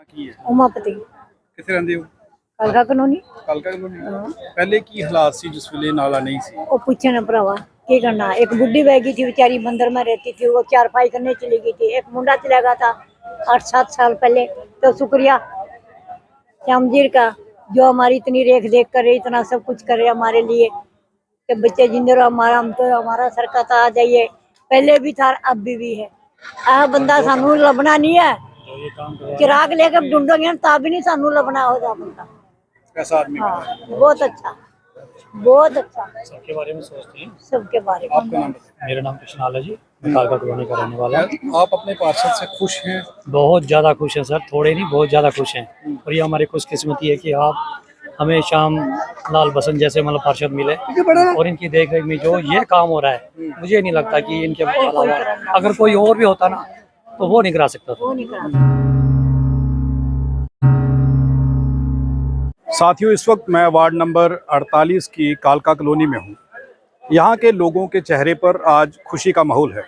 की है उमापति किथे रहंदे हो? कालका कलोनी। कालका कलोनी। पहले की हालात सी जिस वेले नाला नहीं सी? वो पूछे ना भरावा की करना। एक बुढ़ी बह गई थी बेचारी, मंदिर में रहती थी, वो चारपाई करने चली गई थी। एक मुंडा चला गया था 8-7 साल पहले। तो शुक्रिया श्यामजीर का, जो हमारी इतनी रेख देख कर रहे, इतना सब कुछ कर रहे हमारे लिए कि बच्चे जिंदे रहो। हमारा हम तो हमारा सरकार आ जाइए, पहले भी था अब भी है। आ बंदा सानू लभना नहीं है, चिराग लेकर ढूंढोगे तब भी नहीं सानू लभना होगा बंदा। कैसा आदमी? हाँ, बहुत अच्छा, बहुत अच्छा। सबके बारे में सोचते हैं। सबके बारे में। आपका नाम बताइए। मेरा नाम कृष्णाल है जी, मैं कालका कॉलोनी का रहने वाला हूँ। आप अपने पार्षद से खुश हैं? बहुत ज़्यादा खुश हैं सर, थोड़े नहीं बहुत ज़्यादा खुश हैं। और ये हमारी खुशकिस्मती है कि आप हमें श्याम लाल बसंत जैसे मतलब पार्षद मिले, और इनकी देख रेख में जो ये काम हो रहा है, मुझे नहीं लगता कि इनके अलावा अगर कोई और भी होता ना तो वो नहीं करा सकता था। वो नहीं करा। साथियों, इस वक्त मैं वार्ड नंबर 48 की कालका कॉलोनी में हूँ। यहाँ के लोगों के चेहरे पर आज खुशी का माहौल है।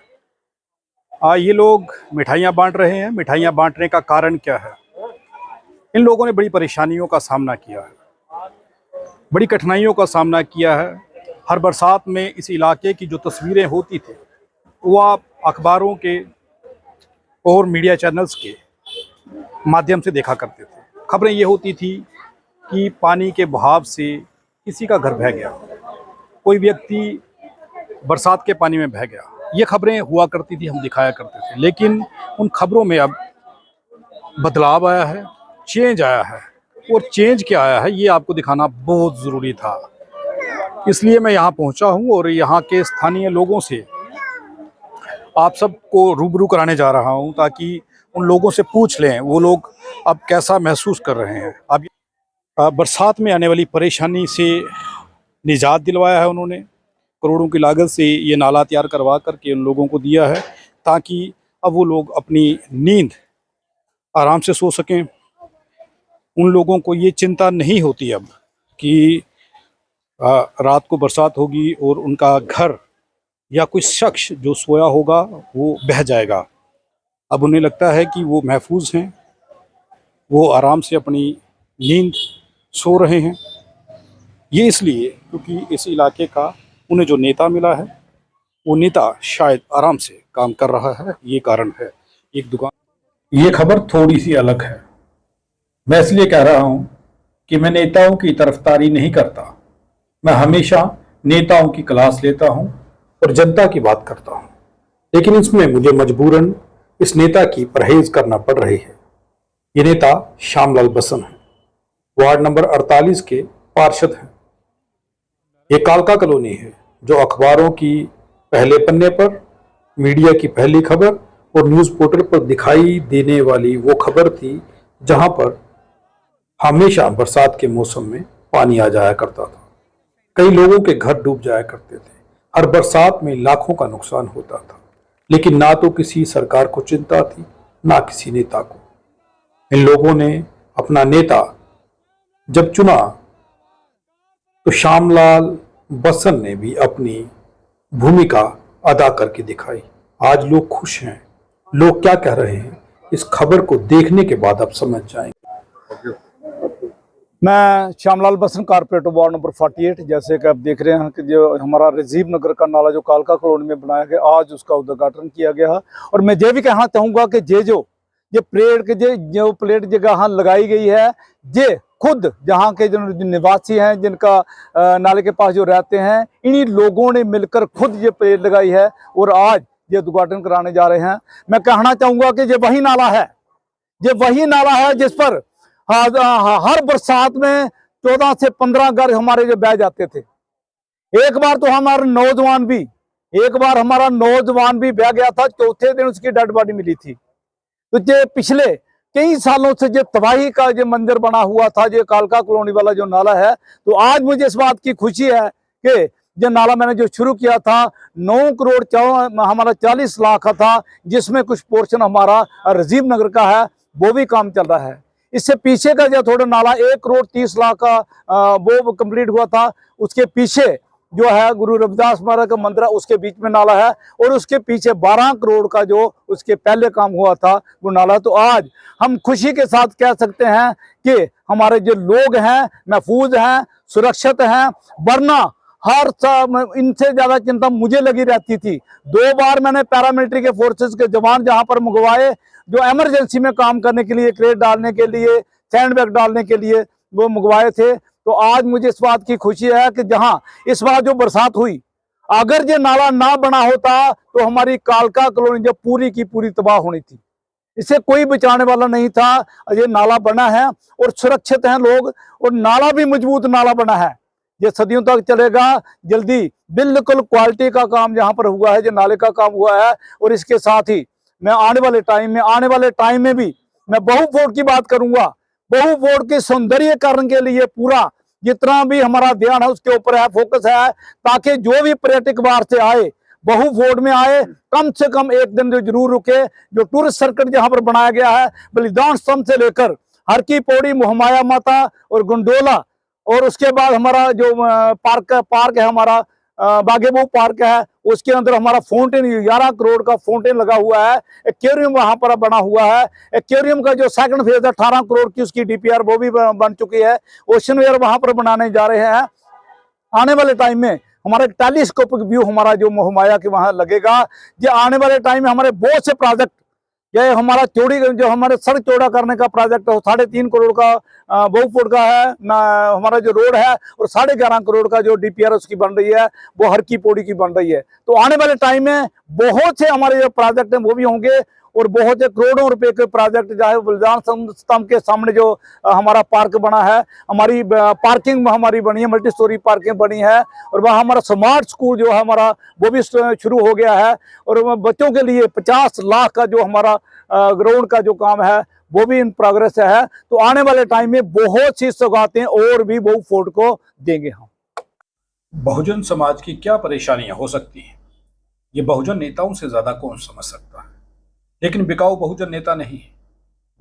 ये लोग मिठाइयाँ बांट रहे हैं। मिठाइयाँ बांटने का कारण क्या है? इन लोगों ने बड़ी परेशानियों का सामना किया है, बड़ी कठिनाइयों का सामना किया है। हर बरसात में इस इलाके की जो तस्वीरें होती थी वो आप अखबारों के और मीडिया चैनल्स के माध्यम से देखा करते थे। खबरें ये होती थी कि पानी के बहाव से किसी का घर बह गया, कोई व्यक्ति बरसात के पानी में बह गया। ये खबरें हुआ करती थी, हम दिखाया करते थे। लेकिन उन खबरों में अब बदलाव आया है, चेंज आया है। और चेंज क्या आया है ये आपको दिखाना बहुत ज़रूरी था, इसलिए मैं यहाँ पहुँचा हूँ और यहाँ के स्थानीय लोगों से आप सबको रूबरू कराने जा रहा हूँ, ताकि उन लोगों से पूछ लें वो लोग अब कैसा महसूस कर रहे हैं। अब बरसात में आने वाली परेशानी से निजात दिलवाया है उन्होंने। करोड़ों की लागत से ये नाला तैयार करवा करके उन लोगों को दिया है, ताकि अब वो लोग अपनी नींद आराम से सो सकें। उन लोगों को ये चिंता नहीं होती अब कि रात को बरसात होगी और उनका घर या कोई शख्स जो सोया होगा वो बह जाएगा। अब उन्हें लगता है कि वो महफूज हैं, वो आराम से अपनी नींद सो रहे हैं। ये इसलिए क्योंकि इस इलाके का उन्हें जो नेता मिला है वो नेता शायद आराम से काम कर रहा है, ये कारण है। एक दुकान, ये खबर थोड़ी सी अलग है। मैं इसलिए कह रहा हूँ कि मैं नेताओं की तरफदारी नहीं करता। मैं हमेशा नेताओं की क्लास लेता हूँ और जनता की बात करता हूँ, लेकिन इसमें मुझे मजबूरन इस नेता की परहेज करना पड़ रही है। ये नेता श्यामलाल बसंत है, वार्ड नंबर 48 के पार्षद हैं। ये कालका कॉलोनी है जो अखबारों की पहले पन्ने पर, मीडिया की पहली खबर और न्यूज़ पोर्टल पर दिखाई देने वाली वो खबर थी जहां पर हमेशा बरसात के मौसम में पानी आ जाया करता था। कई लोगों के घर डूब जाया करते थे। हर बरसात में लाखों का नुकसान होता था, लेकिन ना तो किसी सरकार को चिंता थी, ना किसी नेता को। इन लोगों ने अपना नेता जब चुना तो श्यामलाल बसंत ने भी अपनी भूमिका अदा करके दिखाई। आज लोग खुश हैं। लोग क्या कह रहे हैं इस खबर को देखने के बाद आप समझ जाएंगे। मैं श्यामलाल बसंत, कारपोरेटर वार्ड नंबर 48। जैसे कि आप देख रहे हैं कि जो हमारा राजीव नगर का नाला जो कालका कॉलोनी में बनाया गया, आज उसका उद्घाटन किया गया है। और मैं ये भी कहना चाहूँगा कि ये पेड़ के जो प्लेट जगह लगाई गई है, ये खुद जहाँ के जो निवासी हैं, जिनका नाले के पास जो रहते हैं, इन्हीं लोगों ने मिलकर खुद ये पेड़ लगाई है और आज ये उद्घाटन कराने जा रहे हैं। मैं कहना चाहूँगा कि ये वही नाला है जिस पर हर बरसात में 14 से 15 घर हमारे जो बह जाते थे। एक बार तो हमारा नौजवान भी बह गया था, चौथे दिन उसकी डेड बॉडी मिली थी। तो ये पिछले कई सालों से जो तबाही का जो मंदिर बना हुआ था, जो कालका कॉलोनी वाला जो नाला है, तो आज मुझे इस बात की खुशी है कि जो नाला मैंने जो शुरू किया था 9 करोड़ हमारा 40 लाख का था, जिसमें कुछ पोर्शन हमारा राजीव नगर का है, वो भी काम चल रहा है। इससे पीछे का जो थोड़ा नाला 1 करोड़ 30 लाख का वो कंप्लीट हुआ था। उसके पीछे जो है गुरु रविदास महाराज का मंदिर है उसके बीच में नाला है, और उसके पीछे 12 करोड़ का जो उसके पहले काम हुआ था वो नाला। तो आज हम खुशी के साथ कह सकते हैं कि हमारे जो लोग हैं महफूज हैं, सुरक्षित हैं, वरना हर इनसे ज्यादा चिंता मुझे लगी रहती थी। 2 बार मैंने पैरामिलिट्री के फोर्सेस के जवान जहां पर मंगवाए, जो इमरजेंसी में काम करने के लिए, क्रेट डालने के लिए, सैंडबैग डालने के लिए वो मंगवाए थे। तो आज मुझे इस बात की खुशी है कि जहां इस बार जो बरसात हुई, अगर ये नाला ना बना होता तो हमारी कालका कॉलोनी जो पूरी की पूरी तबाह होनी थी। इसे कोई बचाने वाला नहीं था। ये नाला बना है और सुरक्षित हैं लोग, और नाला भी मजबूत नाला बना है, ये सदियों तक चलेगा। जल्दी बिल्कुल क्वालिटी का काम यहाँ पर हुआ है, जो नाले का काम हुआ है। और इसके साथ ही मैं आने वाले टाइम में भी मैं बहु फोर्ट की बात करूंगा। बहु फोर्ट के सौंदर्यीकरण के लिए पूरा जितना भी हमारा ध्यान है उसके ऊपर है, फोकस है, ताकि जो भी पर्यटक बाहर से आए बहु फोर्ट में आए, कम से कम एक दिन जो जरूर रुके। जो टूरिस्ट सर्किट जहां पर बनाया गया है, बलिदान स्तंभ से लेकर हर की पौड़ी, मोहमाया माता और गुंडोला, और उसके बाद हमारा जो पार्क है हमारा बागेबहू पार्क है, उसके अंदर हमारा फाउंटेन 11 करोड़ का फाउंटेन लगा हुआ है। एक्वेरियम वहां पर बना हुआ है। एक्वेरियम का जो सेकंड फेज है 18 करोड़ की उसकी डीपीआर वो भी बन चुकी है। ओशन वेयर वहां पर बनाने जा रहे हैं। आने वाले टाइम में हमारा टेलीस्कोपिक व्यू हमारा जो मोहमाया के वहां लगेगा। ये आने वाले टाइम में हमारे बहुत से प्रोजेक्ट, ये हमारा चौड़ी जो हमारे सड़क चौड़ा करने का प्रोजेक्ट है 3.5 करोड़ का बहु फुट का है ना, हमारा जो रोड है, और 11.5 करोड़ का जो डीपीआर उसकी बन रही है वो हर की पौड़ी की बन रही है। तो आने वाले टाइम में बहुत से हमारे जो प्रोजेक्ट हैं वो भी होंगे, और बहुत से करोड़ों रुपए के प्रोजेक्ट, चाहे बलिदान स्तंभ के सामने जो हमारा पार्क बना है, हमारी पार्किंग हमारी बनी है, मल्टी स्टोरी पार्किंग बनी है, और वहाँ हमारा स्मार्ट स्कूल जो है हमारा वो भी शुरू हो गया है। और बच्चों के लिए 50 लाख का जो हमारा ग्राउंड का जो काम है वो भी इन प्रोग्रेस है। तो आने वाले टाइम में बहुत सी सौगातें और भी बहु फोर्ट को देंगे हम। बहुजन समाज की क्या परेशानियां हो सकती हैं, ये बहुजन नेताओं से ज्यादा कौन समझ सकता है। लेकिन बिकाऊ बहुजन नेता नहीं,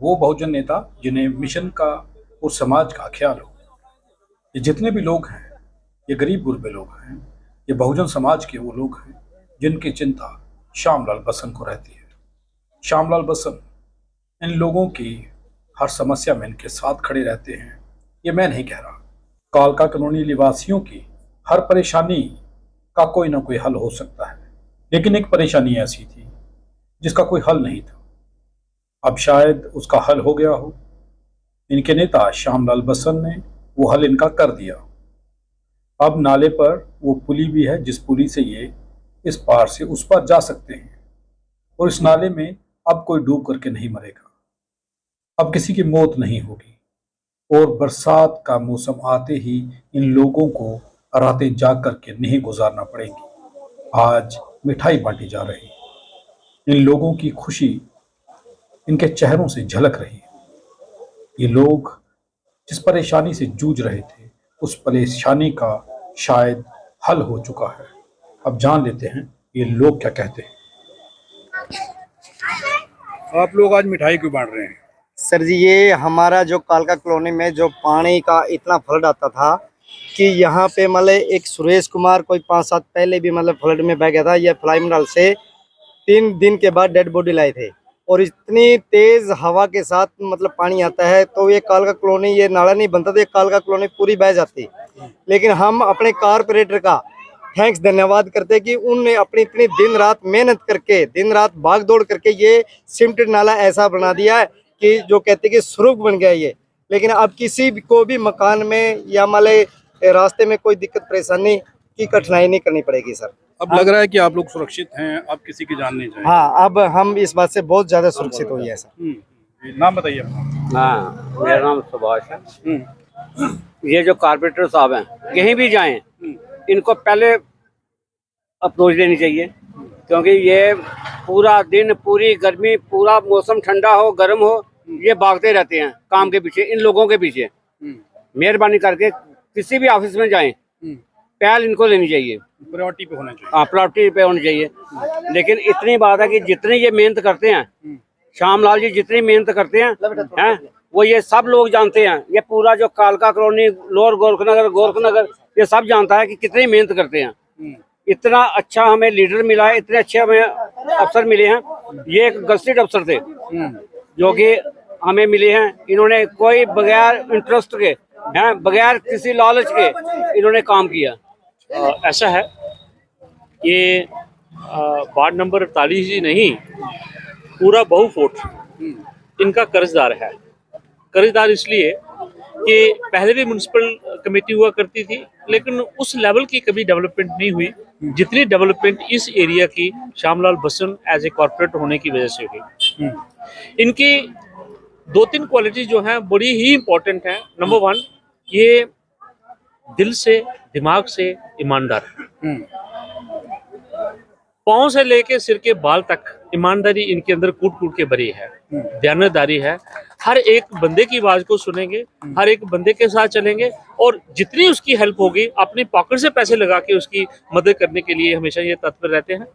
वो बहुजन नेता जिन्हें मिशन का और समाज का ख्याल हो। ये जितने भी लोग हैं, ये गरीब गुरबे लोग हैं, ये बहुजन समाज के वो लोग हैं जिनकी चिंता श्यामलाल बसन को रहती है। श्यामलाल बसन इन लोगों की हर समस्या में इनके साथ खड़े रहते हैं। ये मैं नहीं कह रहा, कालका कॉलोनी निवासियों की हर परेशानी का कोई ना कोई हल हो सकता है। लेकिन एक परेशानी ऐसी थी जिसका कोई हल नहीं था, अब शायद उसका हल हो गया हो। इनके नेता श्यामलाल बसन ने वो हल इनका कर दिया। अब नाले पर वो पुली भी है जिस पुली से ये इस पार से उस पार जा सकते हैं, और इस नाले में अब कोई डूब करके नहीं मरेगा, अब किसी की मौत नहीं होगी। और बरसात का मौसम आते ही इन लोगों को रातें जाग करके नहीं गुजारना पड़ेगी। आज मिठाई बांटी जा रही है, इन लोगों की खुशी इनके चेहरों से झलक रही है। ये लोग जिस परेशानी से जूझ रहे थे उस परेशानी का शायद हल हो चुका है। अब जान लेते हैं ये लोग क्या कहते हैं। आप लोग आज मिठाई क्यों बांट रहे हैं? सर जी, ये हमारा जो कालका कॉलोनी में जो पानी का इतना फ्लड आता था कि यहाँ पे मतलब एक सुरेश कुमार कोई 5 साल पहले भी मतलब फ्लड में बह गया था। ये फ्लाई मिनरल से 3 दिन के बाद डेड बॉडी लाए थे, और इतनी तेज हवा के साथ मतलब पानी आता है तो ये कालका कॉलोनी, ये नाला नहीं बनता तो ये कालका कॉलोनी पूरी बह जाती। लेकिन हम अपने कारपोरेटर का थैंक्स, धन्यवाद करते कि उनने अपनी इतनी दिन रात मेहनत करके, दिन रात भाग दौड़ करके ये सिमटेड नाला ऐसा बना दिया है कि जो कहते कि सुरग बन गया ये। लेकिन अब किसी को भी मकान में या मतलब रास्ते में कोई दिक्कत परेशानी की कठिनाई नहीं करनी पड़ेगी सर। अब लग रहा है कि आप लोग सुरक्षित हैं, अब किसी की जान नहीं जाएगी। हाँ, अब हम इस बात से बहुत ज्यादा सुरक्षित हुई है सर। नाम बताइए अपना। हाँ, मेरा नाम सुभाष है। ये जो कारपोरेटर साहब हैं, कहीं भी जाएं, इनको पहले अप्रोच देनी चाहिए, क्योंकि ये पूरा दिन, पूरी गर्मी, पूरा मौसम ठंडा हो गर्म हो, ये भागते रहते हैं काम के पीछे, इन लोगों के पीछे। मेहरबानी करके किसी भी ऑफिस में जाएं, पहल इनको लेनी चाहिए, प्रायोरिटी पे होना चाहिए। हाँ, प्रायोरिटी पे होनी चाहिए। लेकिन इतनी बात है कि जितनी ये मेहनत करते हैं, श्यामलाल जी जितनी मेहनत करते हैं वो ये सब लोग जानते हैं। ये पूरा जो कालका कॉलोनी, लोअर गोरखनगर ये सब जानता है कि कितनी मेहनत करते हैं। इतना अच्छा हमें लीडर मिला है, इतने अच्छे हमें अफसर मिले हैं। ये एक गस्टेड अफसर थे जो कि हमें मिले हैं। इन्होंने कोई बगैर इंटरेस्ट के हैं, बगैर किसी लालच के इन्होंने काम किया। ऐसा है, ये वार्ड नंबर 48 ही नहीं, पूरा बहू फोर्ट इनका कर्जदार है। कर्जदार इसलिए कि पहले भी म्यूनसिपल कमेटी हुआ करती थी, लेकिन उस लेवल की कभी डेवलपमेंट नहीं हुई जितनी डेवलपमेंट इस एरिया की श्यामलाल बसन एज ए कॉर्पोरेट होने की वजह से हुई। इनकी 2-3 क्वालिटी जो हैं बड़ी ही इम्पोर्टेंट हैं। नंबर 1, ये दिल से दिमाग से ईमानदार है। पाँव से लेके सिर के बाल तक ईमानदारी इनके अंदर कूट कूट के भरी है, दयानतदारी है। हर एक बंदे की आवाज को सुनेंगे, हर एक बंदे के साथ चलेंगे और जितनी उसकी हेल्प होगी अपनी पॉकेट से पैसे लगा के उसकी मदद करने के लिए हमेशा ये तत्पर रहते हैं।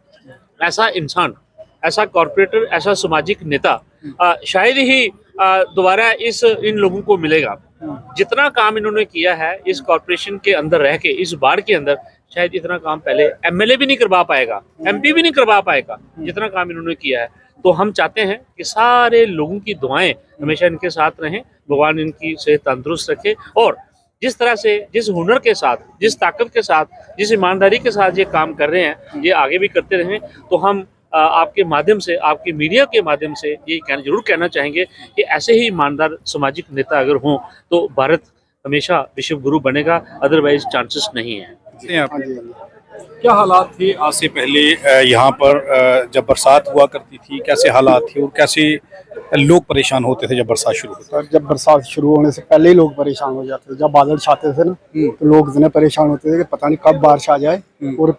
ऐसा इंसान, ऐसा कॉर्पोरेटर, ऐसा सामाजिक नेता शायद ही दोबारा इन लोगों को मिलेगा। जितना काम इन्होंने किया है इस कॉर्पोरेशन के अंदर रह के, इस वार्ड के अंदर, शायद इतना काम पहले एमएलए भी नहीं करवा पाएगा, एमपी भी नहीं करवा पाएगा जितना काम इन्होंने किया है। तो हम चाहते हैं कि सारे लोगों की दुआएं हमेशा इनके साथ रहें, भगवान इनकी सेहत तंदुरुस्त रखे और जिस तरह से, जिस हुनर के साथ, जिस ताकत के साथ, जिस ईमानदारी के साथ ये काम कर रहे हैं, ये आगे भी करते रहें। तो हम आपके माध्यम से, आपके मीडिया के माध्यम से ये जरूर कहना चाहेंगे कि ऐसे ही ईमानदार सामाजिक नेता अगर हों तो भारत हमेशा विश्व गुरु बनेगा, अदरवाइज चांसेस नहीं है। क्या हालात थे आज से पहले यहाँ पर जब बरसात हुआ करती थी? कैसे हालात थे और कैसे लोग परेशान होते थे जब बरसात शुरू होती थी? जब बरसात शुरू होने से पहले ही लोग परेशान हो जाते थे। जब बादल छाते थे ना तो लोग इतने परेशान होते थे कि पता नहीं कब बारिश आ जाए और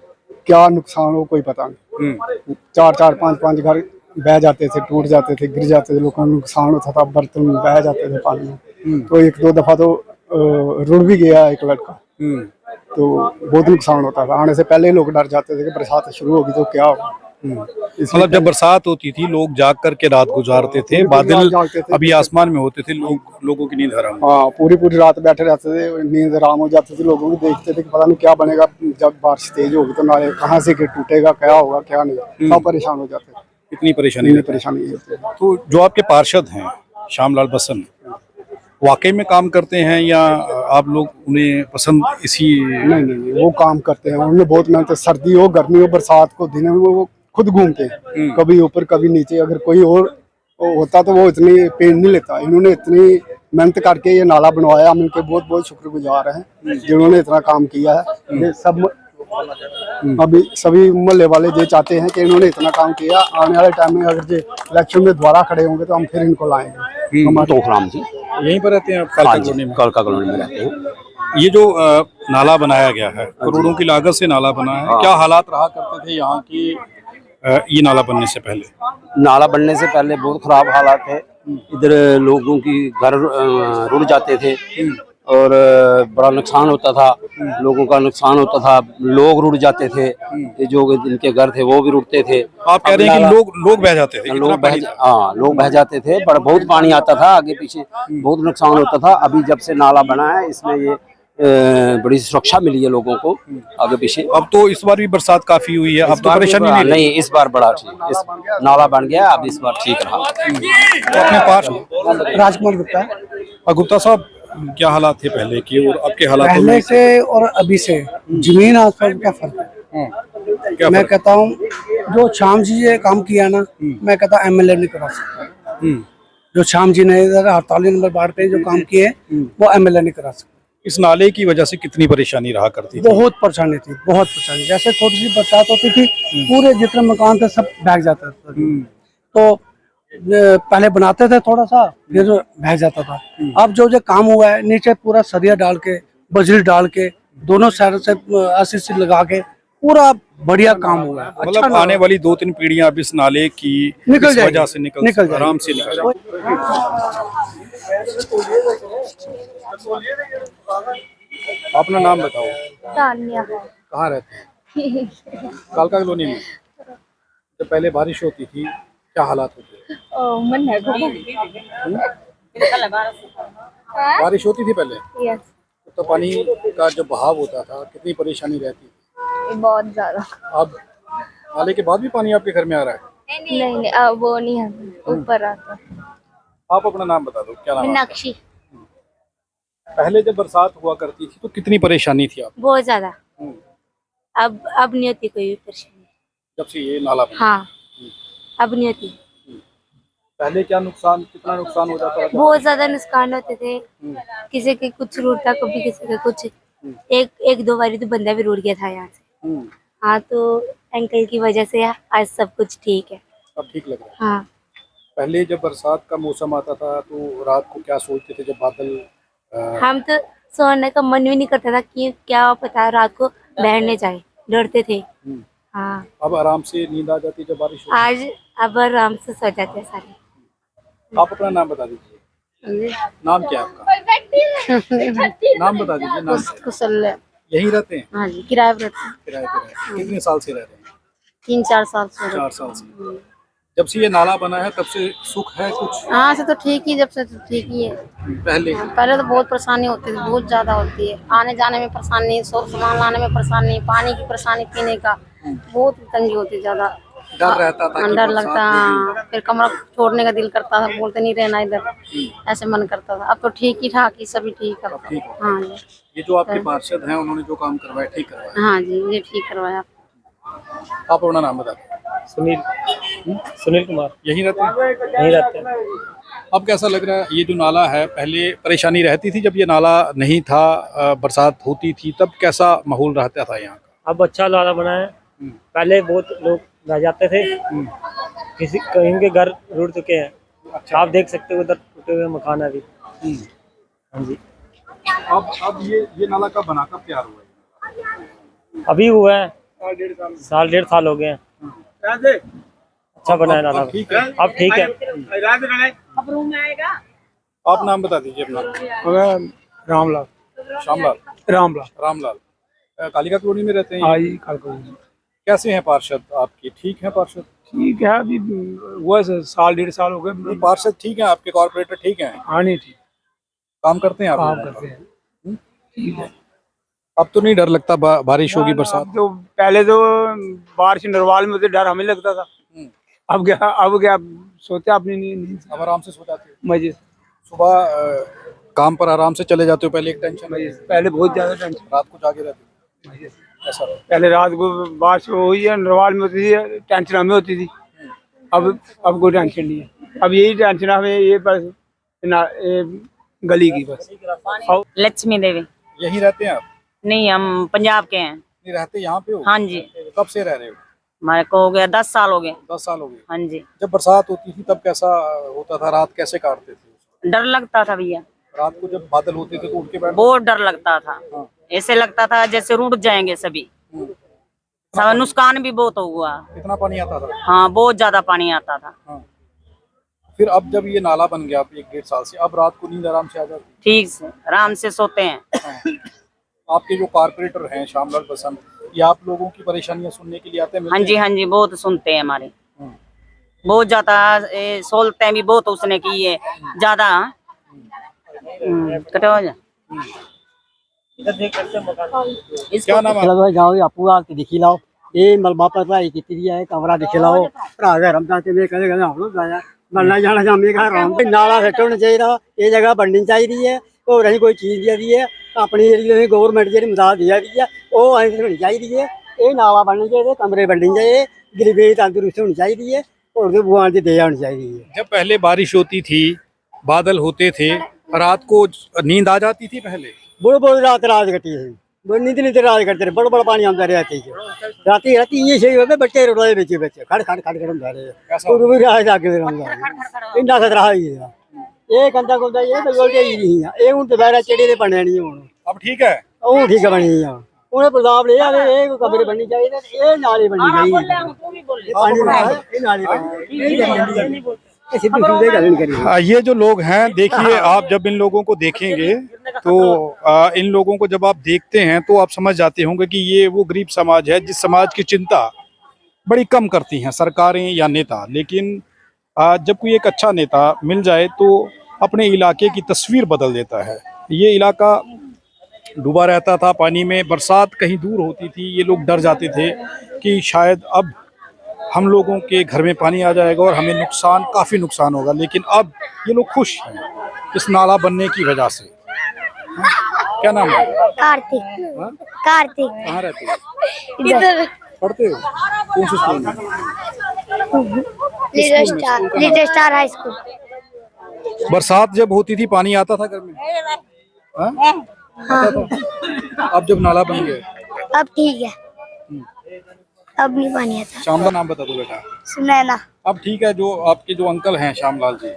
क्या नुकसान हो, कोई पता नहीं। 4-4, 5-5 घर बह जाते थे, टूट जाते थे, गिर जाते थे, लोगों को नुकसान होता था, बर्तन बह जाते थे पानी में। तो 1-2 दफा तो रुड़ भी गया एक लड़का, तो बहुत नुकसान होता था। आने से पहले ही लोग डर जाते थे कि बरसात शुरू होगी तो क्या होगा। मतलब जब बरसात होती थी लोग जाग करके रात गुजारते थे, बादल अभी आसमान में होते थे, लोगों की नींद हराम। हाँ, पूरी रात बैठे रहते थे, नींद हराम हो जाती थी लोगों की। देखते थे कि पता नहीं क्या बनेगा, जब बारिश तेज होगी तो नाले कहाँ से टूटेगा, क्या होगा क्या नहीं, सब परेशान हो जाते थे। इतनी परेशानी होती है। तो जो आपके पार्षद हैं श्यामलाल बसन, वाकई में काम करते हैं या आप लोग उन्हें पसंद इसी? नहीं, वो काम करते हैं, उन्हें बहुत मेहनत। सर्दी हो, गर्मी हो, बरसात को, दिन में वो खुद घूमते हैं, कभी ऊपर कभी नीचे। अगर कोई और होता तो वो इतनी पेन नहीं लेता। इन्होंने इतनी मेहनत करके ये नाला बनवाया, हम इनके बहुत बहुत शुक्रगुजार हैं जिन्होंने इतना काम किया है। ये सब अभी सभी मोहल्ले वाले ये चाहते हैं कि इन्होंने इतना काम किया, आने वाले टाइम में अगर ये इलेक्शन में दोबारा खड़े होंगे तो हम फिर इनको लाएंगे। हमारे तोखराम जी यहीं पर रहते हैं? कालका कॉलोनी में रहते हैं। ये जो नाला बनाया गया है, करोड़ों की लागत से नाला बना है, क्या हालात रहा करते थे यहाँ की ये नाला बनने से पहले? नाला बनने से पहले बहुत खराब हालात थे। इधर लोगों की घर रुड़ जाते थे और बड़ा नुकसान होता था, लोगों का नुकसान होता था, लोग रुड़ जाते थे, जो इनके घर थे वो भी रुड़ते थे। आप कह रहे हैं कि लोग बह जाते थे? लोग बह जाते थे, पर बहुत पानी आता था, आगे पीछे बहुत नुकसान होता था। अभी जब से नाला बना है इसमें ये बड़ी सुरक्षा मिली है लोगों को आगे पीछे। अब तो इस बार भी बरसात काफी हुई है, अब तो परेशानी नहीं, इस बार बड़ा ठीक, इस नाला बन गया, अब इस बार ठीक रहा। तो अपने पास राजकुमार गुप्ता। गुप्ता साहब, क्या हालात थे पहले के और अब के हालात? पहले से और अभी से जमीन आसमान का फर्क है। मैं कहता हूँ जो श्याम जी ने काम किया ना, मैं कहता हूँ एमएलए नहीं करा सकता। जो श्याम जी ने इधर 48 नंबर वार्ड पे जो काम किए वो एमएलए नहीं करा सकता। इस नाले की वजह से कितनी परेशानी रहा करती थी? बहुत परेशानी थी, बहुत परेशानी। जैसे थोड़ी सी बरसात होती थी, पूरे जितने मकान थे सब बह जाते थे। तो पहले बनाते थे थोड़ा सा, फिर बह जाता था। अब जो काम हुआ है, नीचे पूरा सरिया डाल के, बजरी डाल के, दोनों साइड से आरसीसी लगा के पूरा बढ़िया काम हुआ है। मतलब अच्छा आने वाली 2-3 पीढ़ियां अब इस नाले की निकल जाएगी, वजह से निकल आराम से निकल जाएगी। अपना नाम बताओ। तानिया। कहाँ रहते हैं? कालका कॉलोनी में। जब पहले बारिश होती थी क्या हालात होते थे? मन है बारिश होती थी पहले? यस। तो पानी का जो बहाव होता था कितनी परेशानी रहती थी? बहुत ज्यादा। अब नाले के बाद भी पानी आपके घर में आ रहा है? नहीं नहीं, अब वो नहीं है, ऊपर आता। आप अपना नाम बता दो, क्या नाम है? मीनाक्षी। पहले जब बरसात हुआ करती थी तो कितनी परेशानी थी आप? बहुत ज्यादा। हम्म। अब नहीं होती कोई भी परेशानी। जब से ये नाला बना? हाँ, अब नहीं होती। पहले क्या नुकसान, कितना नुकसान हो जाता था? बहुत ज्यादा नुकसान होते थे, किसी के कुछ रूटता, कभी किसी के कुछ। एक दो बारी तो बंदा भी रूट गया था यहाँ से। हाँ, तो अंकल की वजह से आज सब कुछ ठीक है। अब ठीक लग रहा है? हाँ। पहले जब बरसात का मौसम आता था तो रात को क्या सोचते थे जब बादल हम तो सोने का मन भी नहीं करता था कि क्या पता रात को बैठने जाए, डरते थे। हाँ, अब आराम से नींद आ जाती जब बारिश होती? आज अब आराम से सो जाते हैं सारे। आप अपना नाम बता दीजिए। नाम क्या है आपका? नाम बता दीजिए। नाम क्या है? कुशल। यहीं रहते हैं? हाँ जी, किराए पर रहते हैं। किराए पे रहते हैं। कितने साल से रह रहे हैं? 3-4 साल से। 4 साल से। जब से ये नाला बना है तब से सुख है कुछ? हाँ से तो ठीक ही, जब से तो ठीक ही है। पहले पहले तो बहुत परेशानी होती थी, बहुत ज्यादा होती है। आने जाने में परेशानी, सामान लाने में परेशानी, पानी की परेशानी, पीने का बहुत तंगी होती है ज्यादा। डर रहता था कि डर बरसात लगता। में हाँ, फिर कमरा छोड़ने का दिल करता था, बोलते नहीं रहना इधर, ऐसे मन करता था। अब तो ठीक ही ठाक ही, सभी ठीक है। अब ठीक है। हाँ जी। ये जो आपके पार्षद हैं उन्होंने जो काम करवाया ठीक करवाया? हाँ जी, ये ठीक करवाया। आप अपना नाम बता दीजिए। सुनील कुमार। यहीं रहते हैं? यहीं रहते हैं। अब कैसा लग रहा है ये जो नाला है? पहले परेशानी रहती थी जब ये नाला नहीं था, बरसात होती थी तब कैसा माहौल रहता था यहाँ का? अब अच्छा नाला बना है। पहले बहुत लोग रह जाते थे, किसी कहीं के घर रुड़ चुके हैं। अच्छा। आप देख सकते हो उधर टूटे हुए मकान है अभी। हाँ जी। अब ये नाला कब बना, कब तैयार हुआ है? अभी हुआ है, साल 1.5 साल हो गए हैं। अच्छा बना है नाला। अब ठीक है? अब ठीक है। आप नाम बता दीजिए अपना। रामलाल। श्यामलाल? रामलाल। रामलाल। कालिका कॉलोनी में रहते हैं? हाँ जी, कालका। कैसे हैं पार्षद आपके? ठीक हैं पार्षद? ठीक है, अभी हुआ साल 1.5 साल हो गए। पार्षद ठीक हैं आपके? कॉर्पोरेटर ठीक हैं? हाँ नहीं ठीक, काम करते हैं आप? काम करते हैं। ठीक है। अब तो नहीं डर लगता बारिश होगी, बरसात? तो पहले तो बारिश नरवाल में तो डर हमें लगता था। अब क्या सोते अपनी नींद से। अब आराम से सो जाते हो? मजे से। सुबह काम पर आराम से चले जाते हो? पहले एक टेंशन? पहले बहुत ज्यादा टेंशन। रात को जागे रहते हो? ऐसा? पहले रात को बारिश हुई है, नरवाल में होती थी, टेंशन हमें होती थी। अब कोई टेंशन नहीं है। अब यही टेंशन हमें, ये बस गली की बस। लक्ष्मी देवी। यहीं रहते हैं आप? नहीं, हम पंजाब के हैं। नहीं रहते यहाँ पे हो? हाँ जी। कब से रह रहे हो? हमारे को हो गया 10 साल हो गए। 10 साल हो गए। हाँ जी। जब बरसात होती थी तब कैसा होता था? रात कैसे काटते थे? डर लगता था भैया, रात को जब बादल होते थे तो उठ के बैठ? बहुत डर लगता था। हाँ। ऐसे लगता था जैसे रूठ जाएंगे सभी। सब नुकसान भी बहुत हुआ। कितना पानी आता था? हाँ, बहुत ज्यादा पानी आता था। हाँ। फिर अब जब ये नाला बन गया 1-1.5 साल से, अब रात को नींद आराम से आ जाती? ठीक से आराम से सोते हैं। हाँ। आपके जो कॉर्पोरेटर हैं श्यामलाल बसंत, ये आप लोगों की परेशानियां सुनने के लिए आते हैं? हाँ जी, हाँ जी, बहुत सुनते हैं हमारे। बहुत ज्यादा सोलते भी बहुत उसने की है ज्यादा। कटो जा। क्या नाम है? जाओ आपू आके दिखी लाओ, ये मलबा पता की है, कमरा दिखे लाओ। भरा घर हम जाते में कदे कदे हम लोग जाया बनना जाना जामे का आराम नाला सेट होना चाहिए। ये जगह बननी चाहिए और अं कोई चीज दी है अपनी जी गौरमेंट जी मदद दी है वो अं होनी चाहिए। ये नाला बनना चाहिए, कमरे बनने चाहिए, गरीबी तंदुरुस्त होनी चाहिए और भगवान की दया होनी चाहिए। जब पहले बारिश होती थी, बादल होते थे, रात को नींद आ जाती थी? पहले बहुत रात कटी है, नींद रात कटते रहे, बड़ा पानी आता रहा राती ये सही हो बच्चे रोड़े बच्चे बच्चे खड़ खड़ खड़ खड़ इन्ना खतरा है। ये गंदा गुंदा ये ये हूं दोबारा चढ़े दे बनने नहीं हूं। अब ठीक है? ਉਹ ਠੀਕ ਬਣੀ ਆ ਉਹਨੇ ਪ੍ਰਤਾਪ ਲਿਆ ਇਹ ਕਮਰੇ ਬਣਨੀ ਚਾਹੀਦੇ ਇਹ ਨਾਲੇ ਬਣਨੀ ਚਾਹੀਦੀ ਪਾਣੀ ਇਹ ਨਾਲੇ ਬਣਨੀ ये जो लोग हैं, देखिए आप जब इन लोगों को देखेंगे तो इन लोगों को जब आप देखते हैं तो आप समझ जाते होंगे कि ये वो गरीब समाज है जिस समाज की चिंता बड़ी कम करती हैं सरकारें या नेता। लेकिन जब कोई एक अच्छा नेता मिल जाए तो अपने इलाके की तस्वीर बदल देता है। ये इलाका डूबा रहता था पानी में। बरसात कहीं दूर होती थी, ये लोग डर जाते थे कि शायद अब हम लोगों के घर में पानी आ जाएगा और हमें काफ़ी नुकसान होगा। लेकिन अब ये लोग खुश हैं इस नाला बनने की वजह से। क्या नाम है? कार्तिक। हाँ? कार्तिक। कहाँ रहते हो? इधर पढ़ते हो? कौन से स्कूल में? Little star high school. बरसात जब होती थी पानी आता था घर में? हाँ? आता था। अब जब नाला बन गए अब ठीक है, अब नहीं पानी आता। शाम का नाम बता दो बेटा। सुनैना। अब ठीक है, जो आपके जो अंकल हैं श्यामलाल जी,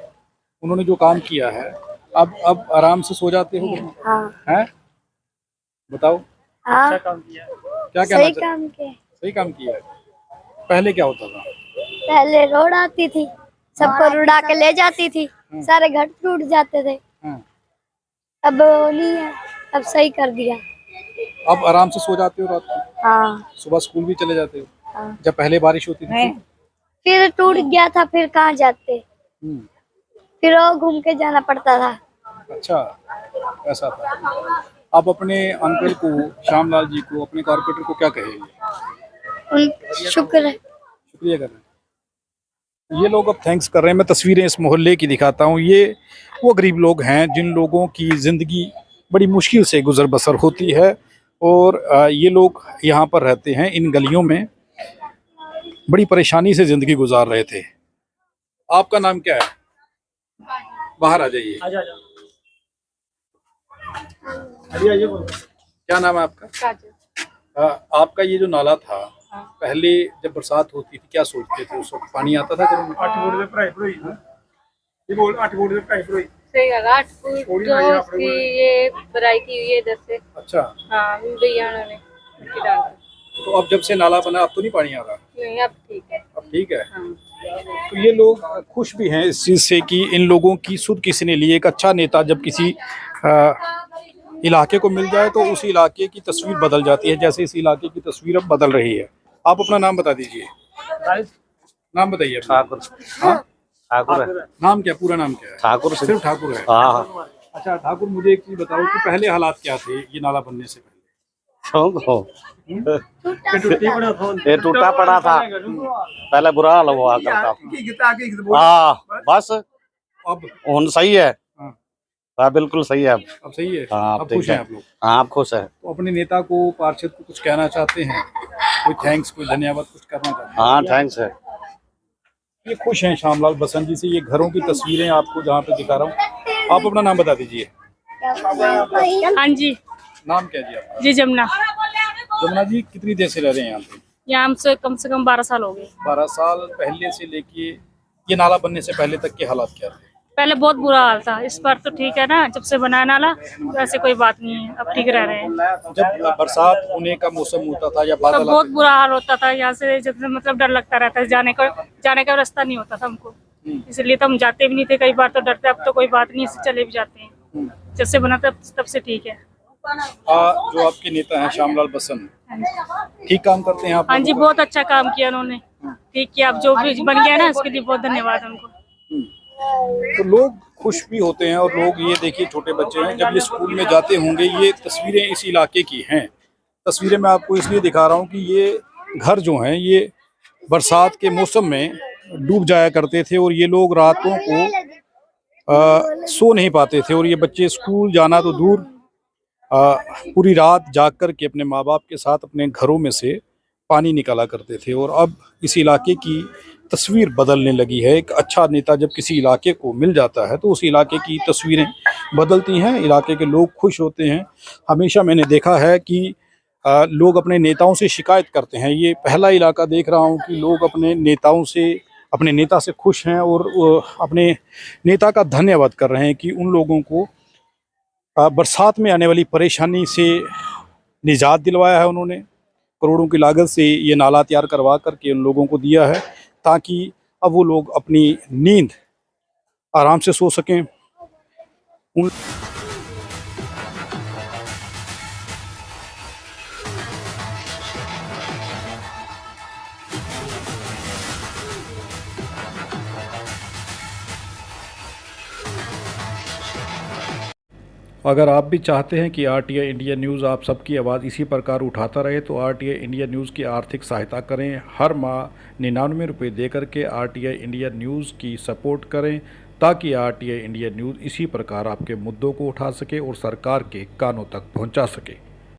उन्होंने जो काम किया है, अब आराम से सो जाते हो? हाँ। हैं? बताओ। हाँ, क्या कहना सही चाहते? काम किया। सही काम किया है। पहले क्या होता था? पहले रोड आती थी, सबको रुड़ा के ले जाती थी, सारे घर टूट जाते थे। हाँ। अब वो नहीं है, अब सही कर दिया। अब आराम से सो जाते हो रात को? हाँ। सुबह स्कूल भी चले जाते हो? हाँ। जब पहले बारिश होती थी फिर टूट गया था, फिर कहाँ जाते, हम्म, फिर वो घूम के जाना पड़ता था। अच्छा, ऐसा था। आप अपने अंकल को, श्यामलाल जी को, अपने कारपेंटर को क्या कहेंगे? उन शुक्र है। शुक्रिया कर रहे हैं। ये लोग अब थैंक्स कर रहे हैं। मैं तस्वीरें इस मोहल्ले की दिखाता हूँ। ये वो गरीब लोग हैं जिन लोगों की ज़िंदगी बड़ी मुश्किल से गुजर बसर होती है, और ये लोग यहाँ पर रहते हैं। इन गलियों में बड़ी परेशानी से ज़िंदगी गुजार रहे थे। आपका नाम क्या है? बाहर आ जाइए। क्या नाम है आपका? आपका ये जो नाला था, पहले जब बरसात होती थी क्या सोचते थे? उस वक्त पानी आता था घरों में? 8 फुट ਦੇ ਭਰਾਈ ਭਰੋਈ ਹਾਂ ये बोल 8 फुट ਦੇ ਭਰਾਈ ਭਰੋਈ सही कहा 8 फुट जो उसकी ये भराई की हुई है इधर से। अच्छा। हाँ, भैया ने मिट्टी डाल दी। तो अब जब से नाला बना अब तो नहीं पानी आ रहा? नहीं, अब ठीक है। अब ठीक है। हाँ। तो ये लोग खुश भी हैं इस चीज़ से कि इन लोगों की सुध किसी ने ली। एक अच्छा नेता जब किसी इलाके को मिल जाए तो उस इलाके की तस्वीर बदल जाती है, जैसे इस इलाके की तस्वीर अब बदल रही है। आप अपना नाम बता दीजिए। नाम बताइए। ठाकुर। हाँ, ठाकुर है। नाम क्या, पूरा नाम क्या है? ठाकुर। सिर्फ ठाकुर है? हाँ। अच्छा ठाकुर, मुझे एक चीज बताओ कि पहले हालात क्या थे ये नाला बनने से पहले? ये टूटा पड़ा था, पहले बुरा हाल हुआ करता था। हाँ बस अब सही है। हाँ बिल्कुल सही है। अब सही है। हाँ, अब खुश हैं आप लोग? हाँ आप खुश है। तो अपने नेता को, पार्षद को कुछ कहना चाहते हैं? कोई थैंक्स, कोई धन्यवाद, कुछ करना चाहते हैं? हाँ थैंक्स है। ये खुश हैं श्यामलाल बसंत जी से। ये घरों की तस्वीरें आपको जहाँ पे दिखा रहा हूँ। आप अपना नाम बता दीजिए। हाँ जी। नाम क्या जी आपका? जी जमुना। जमुना जी, कितनी देर से रह रहे हैं यहाँ पे? यहाँ हमसे कम से कम 12 साल हो गए। 12 साल पहले से लेके ये नाला बनने से पहले तक के हालात क्या थे? पहले बहुत बुरा हाल था, इस बार तो ठीक है ना, जब से बनाया नाला वैसे कोई बात नहीं है, अब ठीक रह रहे हैं। जब बरसात होने का मौसम होता था या तो बादल बहुत आते बुरा हाल होता था यहाँ से, जब मतलब डर लगता रहता है, जाने का रास्ता नहीं होता था हमको, इसलिए तो हम जाते भी नहीं थे। कई बार तो डरते, अब तो कोई बात नहीं, इससे चले भी जाते हैं। जब से बना तब से ठीक है। जो आपके नेता हैं श्यामलाल बसंत, ठीक काम करते हैं आप? हाँ जी, बहुत अच्छा काम किया उन्होंने, ठीक किया। अब जो भी बन गया ना, उसके लिए बहुत धन्यवाद उनको। तो लोग खुश भी होते हैं। और लोग, ये देखिए छोटे बच्चे हैं, जब ये स्कूल में जाते होंगे, ये तस्वीरें इस इलाके की हैं। तस्वीरें मैं आपको इसलिए दिखा रहा हूँ कि ये घर जो हैं ये बरसात के मौसम में डूब जाया करते थे, और ये लोग रातों को सो नहीं पाते थे। और ये बच्चे स्कूल जाना तो दूर, पूरी रात जाग कर के अपने माँ बाप के साथ अपने घरों में से पानी निकाला करते थे। और अब इस इलाके की तस्वीर बदलने लगी है। एक अच्छा नेता जब किसी इलाके को मिल जाता है तो उस इलाके की तस्वीरें बदलती हैं, इलाके के लोग खुश होते हैं। हमेशा मैंने देखा है कि लोग अपने नेताओं से शिकायत करते हैं। ये पहला इलाका देख रहा हूँ कि लोग अपने नेता से खुश हैं और अपने नेता का धन्यवाद कर रहे हैं कि उन लोगों को बरसात में आने वाली परेशानी से निजात दिलवाया है। उन्होंने करोड़ों की लागत से ये नाला तैयार करवा करके उन लोगों को दिया है, ताकि अब वो लोग अपनी नींद आराम से सो सकें। अगर आप भी चाहते हैं कि RTI इंडिया न्यूज़ आप सबकी आवाज़ इसी प्रकार उठाता रहे तो RTI इंडिया न्यूज़ की आर्थिक सहायता करें। हर माह 99 रुपये दे करके RTI इंडिया न्यूज़ की सपोर्ट करें ताकि RTI इंडिया न्यूज़ इसी प्रकार आपके मुद्दों को उठा सके और सरकार के कानों तक पहुंचा सके।